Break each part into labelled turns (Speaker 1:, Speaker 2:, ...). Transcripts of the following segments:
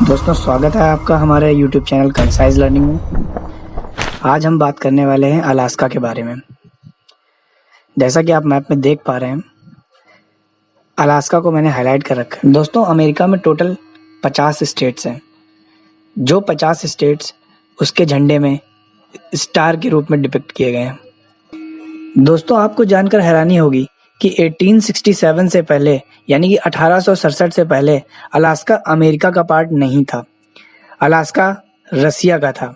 Speaker 1: दोस्तों स्वागत है आपका हमारे YouTube चैनल कंसाइज लर्निंग में। आज हम बात करने वाले हैं अलास्का के बारे में। जैसा कि आप मैप में देख पा रहे हैं, अलास्का को मैंने हाईलाइट कर रखा है। दोस्तों अमेरिका में टोटल 50 स्टेट्स हैं। जो 50 स्टेट्स उसके झंडे में स्टार के रूप में डिपिक्ट किए गए हैं। दोस्तों आपको जानकर हैरानी होगी कि 1867 से पहले यानी कि 1867 से पहले अलास्का अमेरिका का पार्ट नहीं था। अलास्का रसिया का था,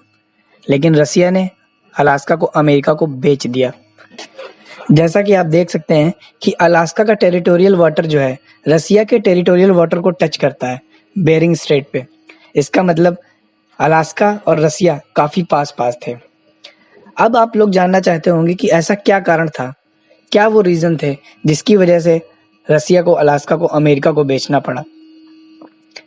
Speaker 1: लेकिन रसिया ने अलास्का को अमेरिका को बेच दिया। जैसा कि आप देख सकते हैं कि अलास्का का टेरिटोरियल वाटर जो है रसिया के टेरिटोरियल वाटर को टच करता है बेरिंग स्ट्रेट पे। इसका मतलब अलास्का और रसिया काफी पास पास थे। अब आप लोग जानना चाहते होंगे कि ऐसा क्या कारण था, क्या वो रीजन थे जिसकी वजह से रसिया को अलास्का को अमेरिका को बेचना पड़ा।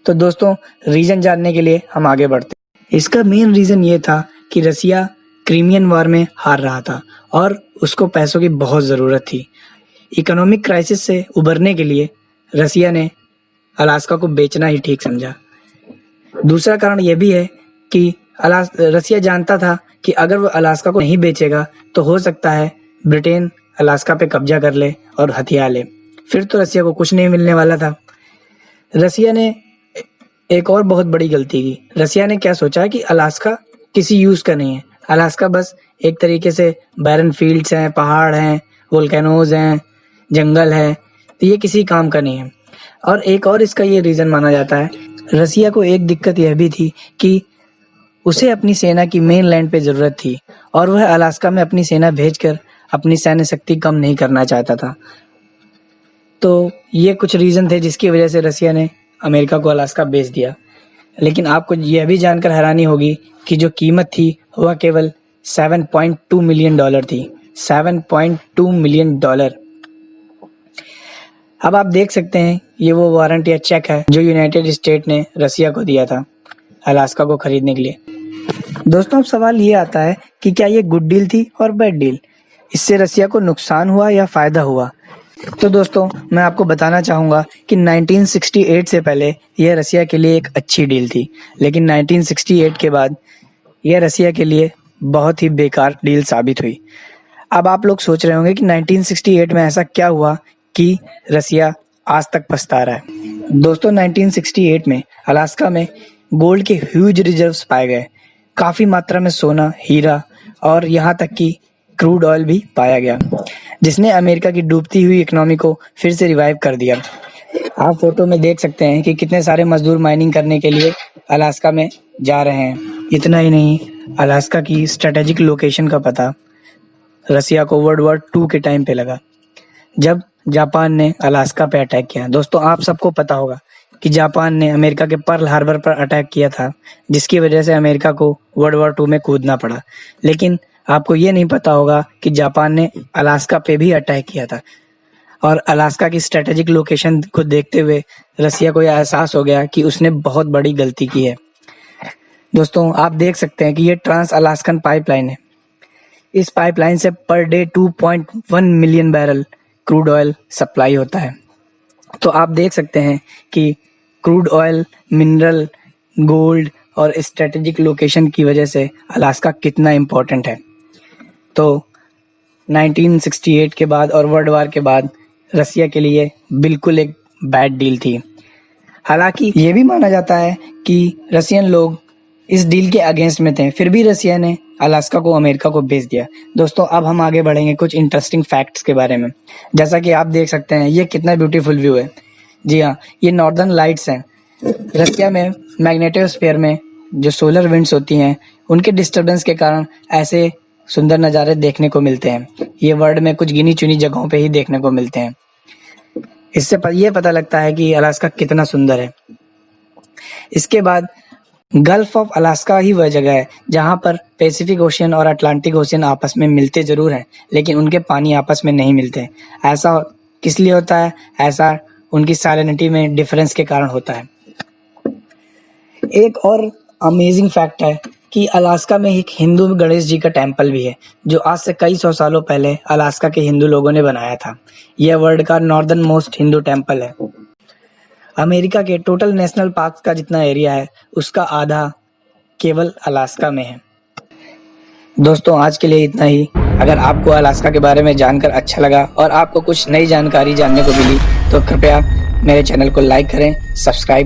Speaker 1: तो दोस्तों रीजन जानने के लिए हम आगे बढ़ते हैं। इसका मेन रीजन ये था कि रसिया क्रीमियन वॉर में हार रहा था और उसको पैसों की बहुत ज़रूरत थी। इकोनॉमिक क्राइसिस से उबरने के लिए रसिया ने अलास्का को बेचना ही ठीक समझा। दूसरा कारण यह भी है कि रसिया जानता था कि अगर वो अलास्का को नहीं बेचेगा तो हो सकता है ब्रिटेन अलास्का पे कब्जा कर ले और हथिया ले, फिर तो रसिया को कुछ नहीं मिलने वाला था। रसिया ने एक और बहुत बड़ी गलती की। रसिया ने क्या सोचा कि अलास्का किसी यूज का नहीं है। अलास्का बस एक तरीके से बैरन फील्ड्स हैं, पहाड़ हैं, वोल्केनोज हैं, जंगल है, तो ये किसी काम का नहीं है। और एक और इसका ये रीजन माना जाता है, रसिया को एक दिक्कत यह भी थी कि उसे अपनी सेना की मेन लैंड पे जरूरत थी और वह अलास्का में अपनी सेना भेजकर अपनी सैन्य शक्ति कम नहीं करना चाहता था। तो ये कुछ रीजन थे जिसकी वजह से रसिया ने अमेरिका को अलास्का बेच दिया। लेकिन आपको यह भी जानकर हैरानी होगी कि जो कीमत थी वह केवल $7.2 मिलियन थी। $7.2 मिलियन। अब आप देख सकते हैं ये वो वारंट या चेक है जो यूनाइटेड स्टेट ने रसिया को दिया था अलास्का को खरीदने के लिए। दोस्तों अब सवाल ये आता है कि क्या ये गुड डील थी और बैड डील, इससे रसिया को नुकसान हुआ या फायदा हुआ। तो दोस्तों मैं आपको बताना चाहूँगा कि 1968 से पहले यह रसिया के लिए एक अच्छी डील थी, लेकिन 1968 के बाद यह रसिया के लिए बहुत ही बेकार डील साबित हुई। अब आप लोग सोच रहे होंगे कि 1968 में ऐसा क्या हुआ कि रसिया आज तक पछता रहा है। दोस्तों 1968 में अलास्का में गोल्ड के ह्यूज रिजर्व्स पाए गए। काफ़ी मात्रा में सोना, हीरा और यहाँ तक कि क्रूड ऑयल भी पाया गया, जिसने अमेरिका की डूबती हुई इकोनॉमी को फिर से रिवाइव कर दिया। आप फोटो में देख सकते हैं कि कितने सारे मजदूर माइनिंग करने के लिए अलास्का में जा रहे हैं। इतना ही नहीं, अलास्का की स्ट्रेटेजिक लोकेशन का पता रसिया को वर्ल्ड वॉर 2 के टाइम पे लगा, जब जापान ने अलास्का पे अटैक किया। दोस्तों आप सबको पता होगा कि जापान ने अमेरिका के पर्ल हार्बर पर अटैक किया था, जिसकी वजह से अमेरिका को वर्ल्ड वॉर 2 में कूदना पड़ा। लेकिन आपको ये नहीं पता होगा कि जापान ने अलास्का पे भी अटैक किया था और अलास्का की स्ट्रेटेजिक लोकेशन को देखते हुए रसिया को यह एहसास हो गया कि उसने बहुत बड़ी गलती की है। दोस्तों आप देख सकते हैं कि ये ट्रांस अलास्कन पाइपलाइन है। इस पाइपलाइन से per day 2.1 million barrel crude oil supply होता है। तो आप देख सकते हैं कि क्रूड ऑयल, मिनरल, गोल्ड और स्ट्रेटेजिक लोकेशन की वजह से अलास्का कितना इम्पोर्टेंट है। तो 1968 के बाद और वर्ल्ड वार के बाद रसिया के लिए बिल्कुल एक बैड डील थी। हालांकि ये भी माना जाता है कि रसियन लोग इस डील के अगेंस्ट में थे, फिर भी रसिया ने अलास्का को अमेरिका को बेच दिया। दोस्तों अब हम आगे बढ़ेंगे कुछ इंटरेस्टिंग फैक्ट्स के बारे में। जैसा कि आप देख सकते हैं ये कितना ब्यूटीफुल व्यू है। जी हाँ, ये नॉर्दर्न लाइट्स हैं। रसिया में मैग्नेटोस्फीयर में जो सोलर विंड्स होती हैं उनके डिस्टर्बेंस के कारण ऐसे सुंदर नज़ारे देखने को मिलते हैं। ये वर्ल्ड में कुछ गिनी चुनी जगहों पे ही देखने को मिलते हैं। इससे ये पता लगता है कि अलास्का कितना सुंदर है। इसके बाद गल्फ ऑफ अलास्का ही वह जगह है जहाँ पर पैसिफिक ओशियन और अटलांटिक ओशियन आपस में मिलते जरूर हैं, लेकिन उनके पानी आपस में नहीं मिलते। ऐसा किस लिए होता है? ऐसा उनकी सैलिनिटी में डिफरेंस के कारण होता है। एक और अमेजिंग फैक्ट है कि अलास्का में एक हिंदू गणेश जी का टेम्पल भी है, जो आज से कई सौ सालों पहले अलास्का के हिंदू लोगों ने बनाया था। यह वर्ल्ड का नॉर्दर्न मोस्ट हिंदू टेम्पल है। अमेरिका के टोटल नेशनल पार्क का जितना एरिया है उसका आधा केवल अलास्का में है। दोस्तों आज के लिए इतना ही। अगर आपको अलास्का के बारे में जानकर अच्छा लगा और आपको कुछ नई जानकारी जानने को मिली तो कृपया मेरे चैनल को लाइक करें, सब्सक्राइब